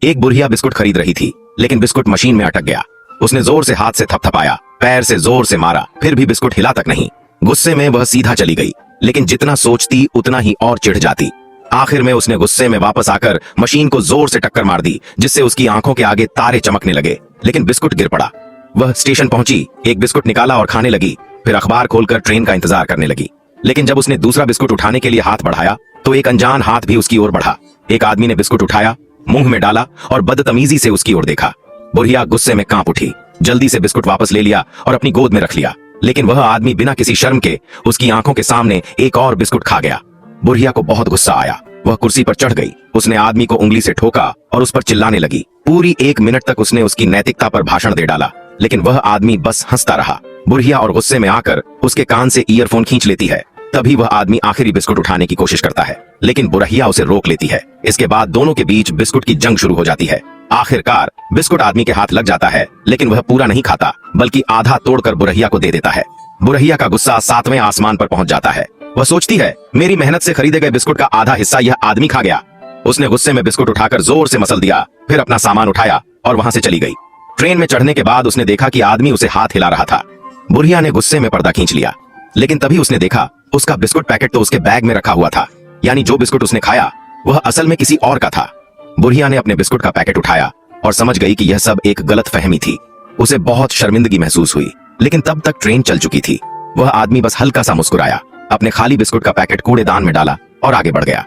एक बुढ़िया बिस्कुट खरीद रही थी, लेकिन बिस्कुट मशीन में अटक गया। उसने जोर से हाथ से थपथपाया, पैर से जोर से मारा, फिर भी बिस्कुट हिला तक नहीं। गुस्से में वह सीधा चली गई, लेकिन जितना सोचती उतना ही और चिढ़ जाती। आखिर में उसने गुस्से में वापस आकर मशीन को जोर से टक्कर मार दी, जिससे उसकी आंखों के आगे तारे चमकने लगे, लेकिन बिस्कुट गिर पड़ा। वह स्टेशन पहुंची, एक बिस्कुट निकाला और खाने लगी, फिर अखबार खोलकर ट्रेन का इंतजार करने लगी। लेकिन जब उसने दूसरा बिस्कुट उठाने के लिए हाथ बढ़ाया तो एक अनजान हाथ भी उसकी ओर बढ़ा। एक आदमी ने बिस्कुट उठाया, मुंह में डाला और बदतमीजी से उसकी ओर देखा। बुढ़िया गुस्से में कांप उठी, जल्दी से बिस्कुट वापस ले लिया और अपनी गोद में रख लिया। लेकिन वह आदमी बिना किसी शर्म के उसकी आंखों के सामने एक और बिस्कुट खा गया। बुढ़िया को बहुत गुस्सा आया, वह कुर्सी पर चढ़ गई। उसने आदमी को उंगली से ठोका और उस पर चिल्लाने लगी। पूरी 1 मिनट तक उसने उसकी नैतिकता पर भाषण दे डाला, लेकिन वह आदमी बस हंसता रहा। बुढ़िया और गुस्से में आकर उसके कान से ईयरफोन खींच लेती है। तभी वह आदमी आखिरी बिस्कुट उठाने की कोशिश करता है, लेकिन बुढ़िया उसे रोक लेती है। इसके बाद दोनों के बीच बिस्कुट की जंग शुरू हो जाती है। आखिरकार बिस्कुट आदमी के हाथ लग जाता है, लेकिन वह पूरा नहीं खाता, बल्कि आधा तोड़कर बुढ़िया को दे देता है। बुढ़िया का गुस्सा 7वें आसमान पर पहुंच जाता है। वह सोचती है, मेरी मेहनत से खरीदे गए बिस्कुट का आधा हिस्सा यह आदमी खा गया। उसने गुस्से में बिस्कुट उठाकर जोर से मसल दिया, फिर अपना सामान उठाया और वहां से चली गई। ट्रेन में चढ़ने के बाद उसने देखा कि आदमी उसे हाथ हिला रहा था। बुढ़िया ने गुस्से में पर्दा खींच लिया, लेकिन तभी उसने देखा उसका बिस्कुट पैकेट तो उसके बैग में रखा हुआ था, यानी जो बिस्कुट उसने खाया वह असल में किसी और का था। बुढ़िया ने अपने बिस्कुट का पैकेट उठाया और समझ गई कि यह सब एक गलतफहमी थी। उसे बहुत शर्मिंदगी महसूस हुई, लेकिन तब तक ट्रेन चल चुकी थी। वह आदमी बस हल्का सा मुस्कुराया, अपने खाली बिस्कुट का पैकेट कूड़ेदान में डाला और आगे बढ़ गया।